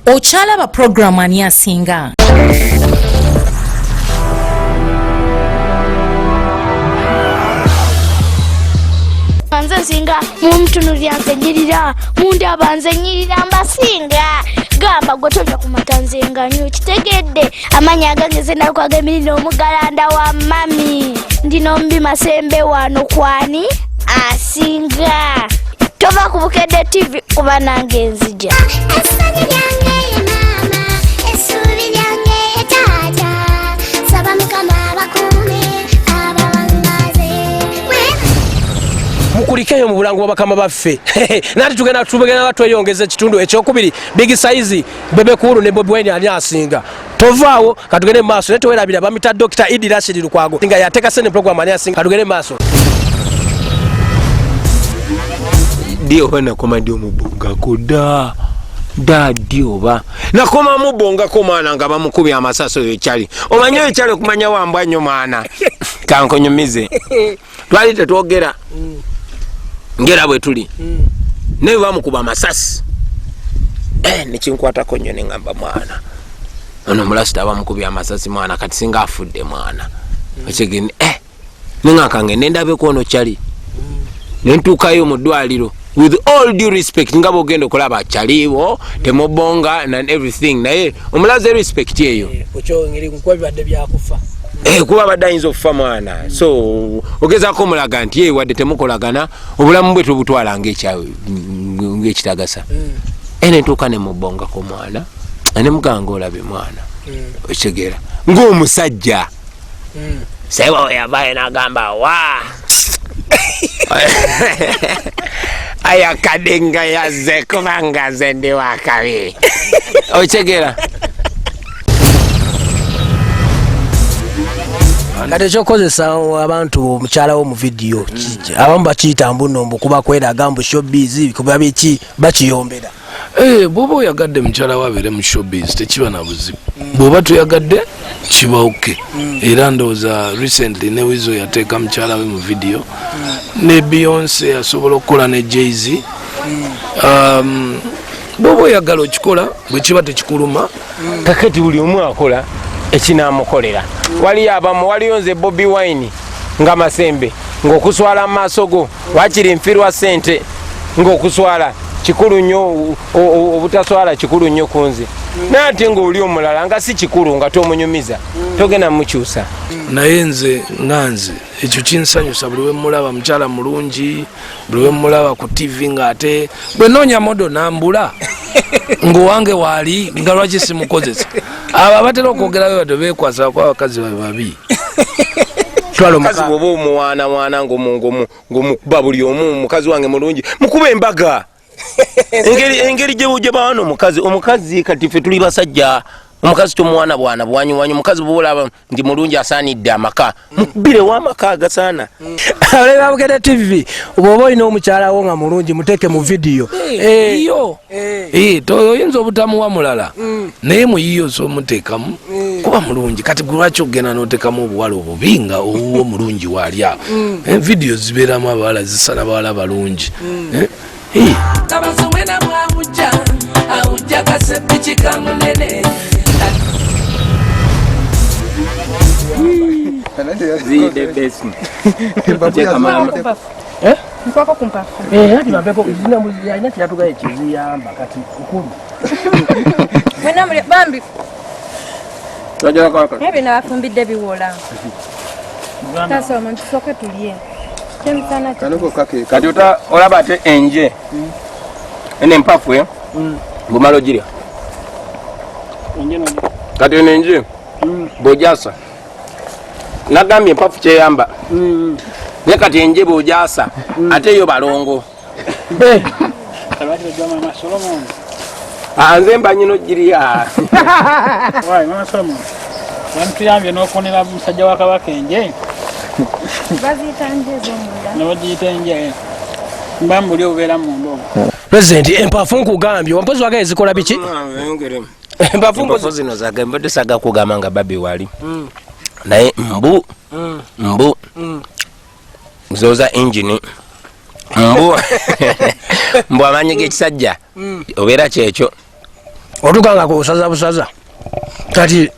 Ochalaba program ani asinga. Nze singa mumutunuulira nze nyirira mundaba nze nyirira mbasinga gamba gwe tojja kumata nze nga nnyo kitegedde amanya agange ze nalukwaga emiriro omugalanda wa mami ndino mbi masembe wano kwani asinga tova ku Bukedde TV kuba nange nzija essanyu lyange ye maama essuubi lyange ye taata saba mukama abakuume mukulikeyo mu bulango bw'abakama baffe nati tugenda batweyongeza ekitundu ekyokubiri big size bebe kulu ne Bobi Wine ani asinga tovaawo katugende mu maaso netewerabira bamita Dr. Idi Rashid Lukwago nga yateeka sene program ani asinga katugende mu maaso dio bana koma dio mubonga koda dadioba nakoma mubonga komana nga bamukubya amasaso yekyali omanyo yekyali kumanya wambwa nnyo mwana kankonyumize twali tetwogera ngera bwe tuli naye bamukuba amasasi nekinkwatako nnyo nengamba mwana ono mulasita bamukubya amasasi mwana kati singa afudde mwana ekigeni nengakange nendabeko ono kyali nentuukayo mu ddwaliro with all due respect nga bogenda okulaba kyaliwo temubonga and everything naye omulaze respect eyo kuba badde ayinza okufa mwana so ogezaako omulaga nti wadde temukolagana obulamu bwe tubutwala ng'ekitagasa nentuuka nemubongako mwana nemuganga olabe mwana okitegeera ng'omusajja saiwa weyavayo nagamba wa ayakadenga yazze kubanga nze ndi wakabi okitegeera kati ekyokozesa abantu mukyala wo mu video abamu bakiyita mbunombo kuba kweraga mbu showbiz kuba biki bakiyombera bw'oba oyagadde mukyala wo abeere mu showbiz tekiba na buzibu bw'oba toyagadde kiba oke era ndowooza recently ne Wizo yateeka mukyala we mu video ne Beyonce yasobola okukola ne Jay-Z bw'oba oyagala okikola bwe kiba tekikuluma kakati buli omu akola ekinamukolera waliyo abamu waliyo nze Bobi Wine nga masembe ng'okuswala amaaso go wakiri nfirwa sente ng'okuswala kikulu nnyo obutaswala kikulu nnyo ku nze naye ate ng'oli omulala nga si kikulu nga tomunyumiza togenda mukyusa naye nze nga nze ekyo kinsanyusa buli we mulaba mukyala mulungi buli we mulaba ku TV ng'ate bwe noonya modo nambula ng'owange waali nga lwaki simukozesa abo abatera okwogerayo badde beekwasa kwa abakazi babi mukazi bwoba omuwaana ng'omukuba buli omu mukazi wange mulungi mukuba embaga engeri gye bawana omukazi kati ffe tuli basajja omukazi tomuwana bwana bwanyuwanyu omukazi bwolaba nti mulungi asaanidde amaka mukubire w'amaka agasaana oleba Bukedde TV bw'oba olina omukyala wo nga mulungi muteeke mu video iyo oyinza obutamuwa mulala naye muyiyo somuteekamu kuba mulungi kati lwaki ogenda n'oteekamu obuwala obubi nga owuwo mulungi waali awo video zibeeramu abawala zisala bawala balungi kabazumwena mwawujja awujja kasepiki kamunene zide besi nkwako kumpafu hati mapeko zina muziki aina kinatuga ekiziyamba kati ukulu mwena muli bambi twajala kaka ebe na bafumbidde biwola tasa omuntu soka tuliye kati olaba ate enje ene empafu bwomala ogirya kati eno enje bwojasa nagambye empafu kyeyamba naye kati enje bwojasa ate yo balongo nze mba nyina ogirya tuyambye n'okonera musajja wa Kabaka enje baziyita nje ez'omunda nabagiyita enje mbambuli obubeera munda obwo President empafu nkugambye wampozi wagaye zikola biki empafu zino zagambye saga kugamba nga babi wali naye mbu zoza engine mbu amanyi g'ekisajja obeera kyekyo otukanga ku busaza kati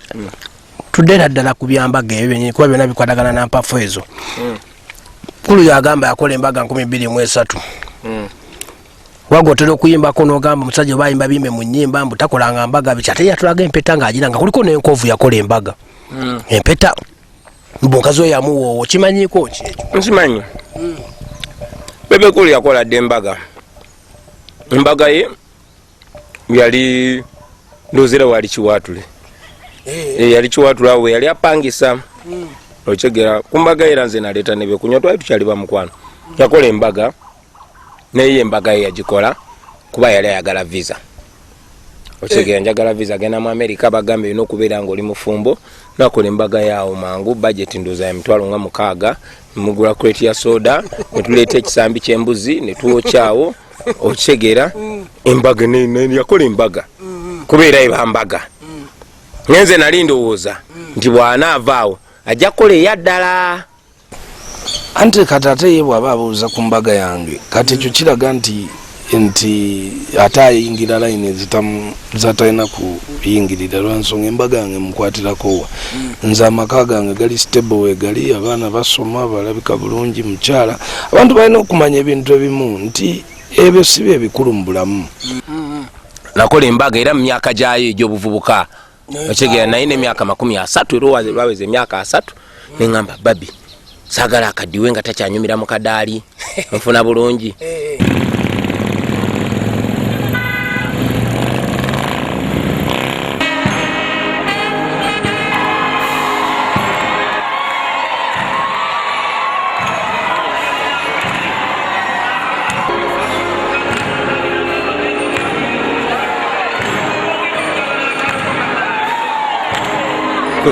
tudde ddala ku byambaga ebyo byennyini kuba byonna bikwatagana na mpafu ezo. Kulu yagamba yakola embaga 2023. Wago otera okuyimbako n'ogamba omusajja oba ayimba bimbe mu nnyimba mbu takolanga mbaga biki ate yatulaga empeta ng'agira nga kuliko n'enkovu yakola embaga. Empeta mbukazi oyo yamuwoowo kimanyiko ki ekyo? Nkimanyi. Bebe Cool yakola dde embaga ye yali ndozera wali Kiwatule. Yali Kiwatule awo yali apangisa. Ochegera kumbaga era nze naleta nebe kunywa twali tukyali bamukwano. Yakola embaga naye embaga ye yagikola kuba yali ayagala visa. Ochegera njagala visa genda mu America bagambe ino kubeera ng'oli mufumbo nakola embaga yawo mangu budget ndoza ya mitwalo nga 6 mugula crate ya soda netuleta ekisambi ky'embuzi netuwokyawo. Ochegera embaga ne yakola embaga kubeera ebambaga. Ngenze nali ndowooza nti bw'anaavaawo ajja kukola eyaddala. Anti kati ate ye bw'aba abuuza ku mbaga yange kati ekyo kiraga nti ate ayingira layini zatalina kuyingirira lwansonga embaga yange mukwatirako wa nze amaka gange gali stable wegali abaana basoma balabika bulungi mukyala abantu balina okumanya ebintu ebimu nti ebyo si bye bikulu mu bulamu. Nakola embaga era mu myaka gyayo egy'obuvubuka. Ochegera naye n'emyaka 30 era baweze emyaka 3 neŋŋamba babi saagala akaddiwe nga takyanyumira mu kadaali nfuna bulungi.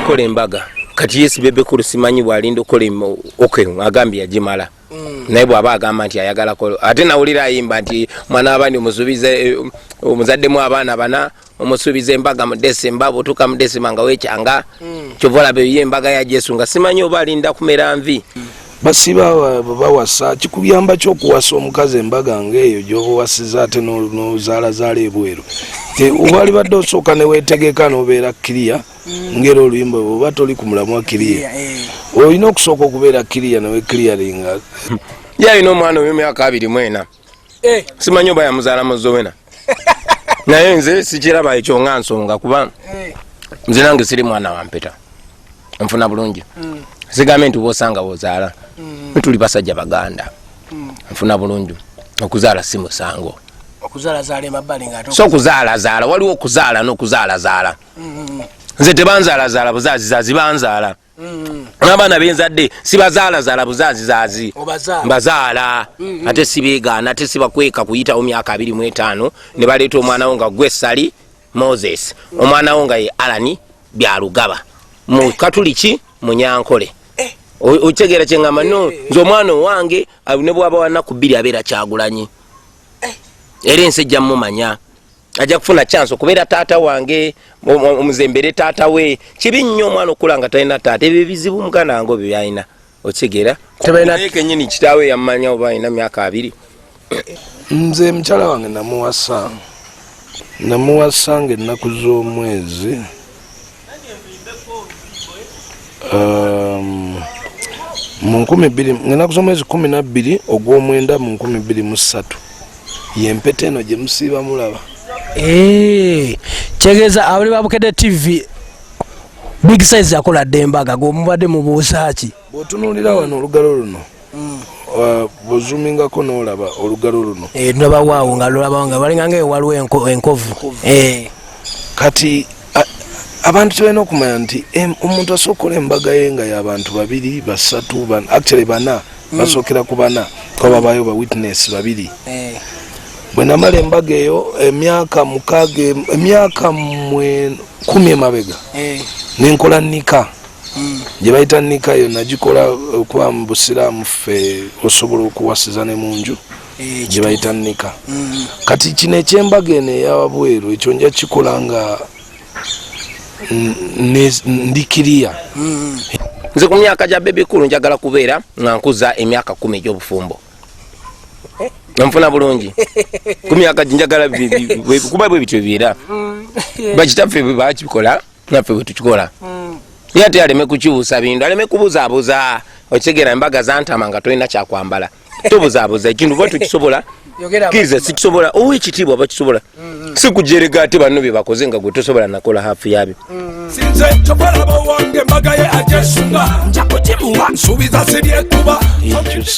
Kola embaga kati yesi Bebe Cool simanyi bwalinda okola agambye yagimala naye bw'aba agamba nti ayagala kola ate nawulira ayimba nti mwana abandi omusuubize omuzaddemu abaana bana omusuubiza embaga mu Desemba bw'otuuka mu Desemba nga weekyanga kyova olaba eyo embaga ya Yesu nga simanyi oba alinda kumera nvi. Basiba bawasa kikuyamba ky'okuwasa omukazi embaga ng'eyo gy'oba owasiza ate n'ozaalazaala ebweru obali badde osooka ne weetegeka n'obeera kiriya ngera oluyimba oba toli ku mulamwa kiriya olina okusooka okubeera kiriya nawe kiriyaringa. Yalina omwana ow'emyaka 24 simanyi oba yamuzaala muzowena naye nze sikiraba ekyo nga nsonga kuba nze nange siri mwana wa mpeta nfuna bulungi sigambe nti bw'osanga bw'ozaala tuli basajja baganda nfuna bulungi okuzaala si musango. Okuzaalazaala emabbali nga so okuzaalazaala waliwo okuzaala n'okuzaalazaala. Nze tebanzaalazaala buzaazizazi banzaala. N'abaana benzadde sibazaalazaala buzaazizazi mbazaala ate sibeegaana ate sibakweka kuyitawo myaka 25 ne baleeta omwana wo nga gwe Sali Moses omwana wo nga ye Alani Byalugaba mu Katuliki Munyankole. Okyegera kyengamba no nze omwana owange ne bw'aba wa nnaku 2 abeera Kyagulanyi era ensi ejja mumanya ajja kufuna chance okubeera taata wange omuzembere taata we. Kibi nnyo omwana okula nga talina taata ebyo bizibu muganda wange ebyo byalina okigera naye kennyini kitaawe yammanya oba alina myaka 2. Nze mukyala wange namuwasa ng'ennaku z'omwezi mu 20 ennaku z'omwezi 12 ogw'omwenda mu 2023 yempeta eno gye musiiba mulaba. Kyegeza abali babukedde TV Big Size yakola dde embaga g'omubadde mubuuza ki bw'otunuulira wano olugalo luno bw'ozumingako n'olaba olugalo luno ndaba waawo nga lulaba nga balinga nga waliwo enkovu. Kati abantu tebalina okumanya nti omuntu asookola embaga ye nga y'abantu 2 3 actually 4 basookera ku 4 kwababayo ba witness 2. Bwe namala embaga eyo emyaka 10 emabega nenkola nika gye bayita nika eyo nagikola okuba mu busiraamu ffe osobola okuwasiza ne mu nju gye bayita nika. Kati kino ekyembaga eno eyawabweru ekyo nja kikola nga ndikiriya. Nze ku myaka gya Bebe Cool njagala kubeera nga nkuza emyaka 10 egy'obufumbo. Nfuna bulungi ku myaka njagala kuba bwe bityo biira bakitaffe bwe bakikola naffe bwe tukikola yate aleme kukibuusa bintu aleme kubuzaabuza okitegeera embaga zantama nga tolina kyakwambala tobuzaabuza ekintu bwe tukisobola kiriza sikisobola owekitiibwa bakisobola sikujerega ate banno bye bakoze nga gwe tosobola nakola hafu yabyo sinze tobalaba wange mbaga ye ajesunga njakukimuwa nsuubiza siryekuba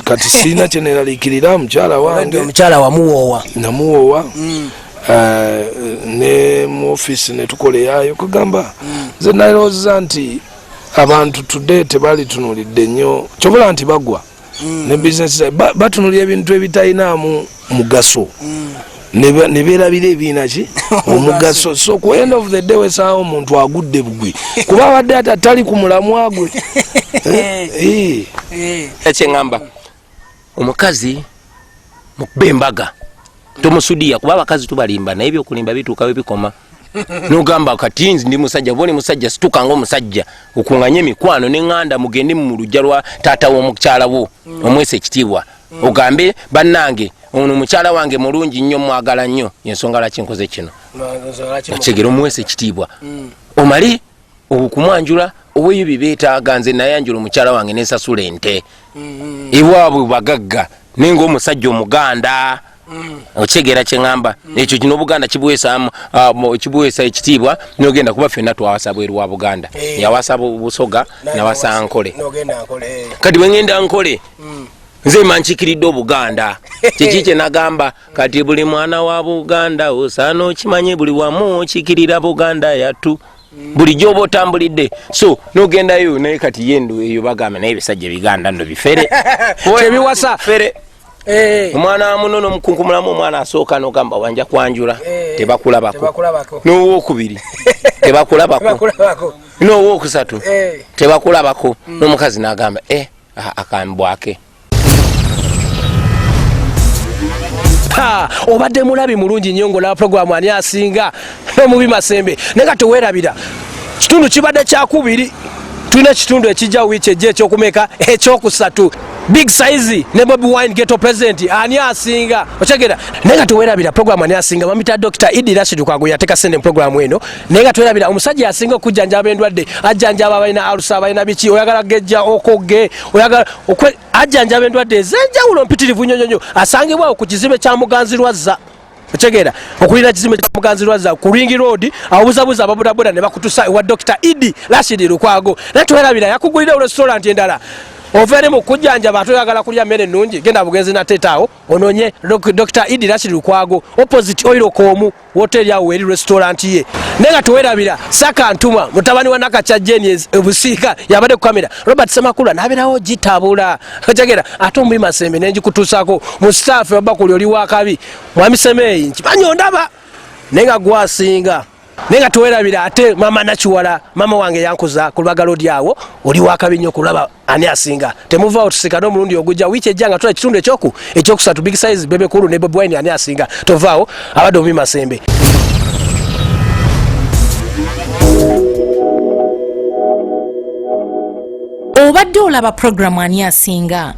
kati sirina kyeneraliikirira mukyala wange omukyala wamuwoowa namuwoowa ne mu office netukola eyayo kugamba nze nalowooza nti abantu today tebali tunulidde nnyo kyobola nti bagwa ne business batunulira ebintu ebitalinamu mugaso ne beerabira ebiina ki omugaso so ku end of the day wesaawo omuntu agudde bugwi kuba abadde atatali ku mulamwa gwe ekyeŋŋamba omukazi mukuba embaga tomusudiya kuba abakazi tubalimba naye ebyokulimba bituukawo bikoma nogamba kati nzi ndi musajja bwoli musajja situka ng'omusajja okuŋŋanya emikwano neŋŋanda mugende mu lujja lwa taata w'omukyala wo omwesa ekitiibwa ogambe bannange ono mukyala wange mulungi nnyo mwagala nnyo ensonga lwaki nkoze kino okigera omuwesa ekitiibwa omali okumwanjula oweyo byebeetaaga nze nayanjula omukyala wange nensasula ente ewaabwe bagagga naye ng'omusajja omuganda okitegeera kyeŋŋamba ekyo kino obuganda kibuweesa ekitiibwa nogenda kuba ffenna twawasa bweru wa buganda yawasa busoga nawasa nkole kati bwengenda nkole nze mankikiridde obuganda kiki kyenagamba kati buli mwana wa buganda osaana okimanye buli wamu okikirira buganda yattu buli gyoba otambulidde so nogendayo naye kati yendo eyo bagamba naye ebisajja ebiganda nno bifere kyebiwasa fere omwana wamunono omukunkumulamu omwana asooka nogamba wanja kwanjula tebakulabako n'owokubiri tebakulabako n'owokusatu tebakulabako n'omukazi nagamba akambwake obadde mulabi mulungi nnyo ng'olaba puroguramu ani asinga nomubi Masembe naye nga teweerabira kitundu kibadde kyakubiri tulina ekitundu ekijja wiiki ejja ekyokumeka ekyokusatu Big Size ne Bobi Wine Ghetto President ani asinga okitegeera naye nga teweerabira puroguramu ani asinga mamita Dr. Idi Rashid Kwago yateeka sente mu puroguramu eno naye nga teweerabira omusajja asinga okujjanjaba endwadde ajjanjaba abalina alusa abalina biki oyagala gejja okoge oyagala ajjanjaba endwadde ez'enjawulo mpitirivu nnyo asangibwawo ku kizibe kya Muganzirwazza okitegeera okulira kizimbe kya Muganzirwazza ku Ring Road abuzabuza ababudabuda ne bakutusa ewa Dr. Idi Rashid Kwago naye teweerabira yakugulira restaurant endala overe mu kujjanjaba atoyagala kulya mmere nnungi genda bugenzi na tetaawo ononye Dr. Idi Rashid Kwago opposite oil komu hotel yawo eri restaurant ye nenga tuwerabira Saka Ntuma mutabani wa Nakachajeni ebusiika yabade ku kamera Robert Semakula nabirawo gitabula kajagera ate omubi Masembe nenji kutusako mu staff abakuli oli wakabi mwami Semeyi nkimanyo ndaba nenga gwasinga nenga tuwerabira ate mama Nachiwala mama wange yankuza ku Lubaga Road yawo oli wakabi nnyo kulaba ani asinga temuva otusika no mulundi ogujja wiiki ejjanga tola kitundu ekyokusatu Big Size Bebe Kulu ne Bobi Wine ani asinga tovaawo abadde omubi Masembe. Obadde olaba puroguramu ani asinga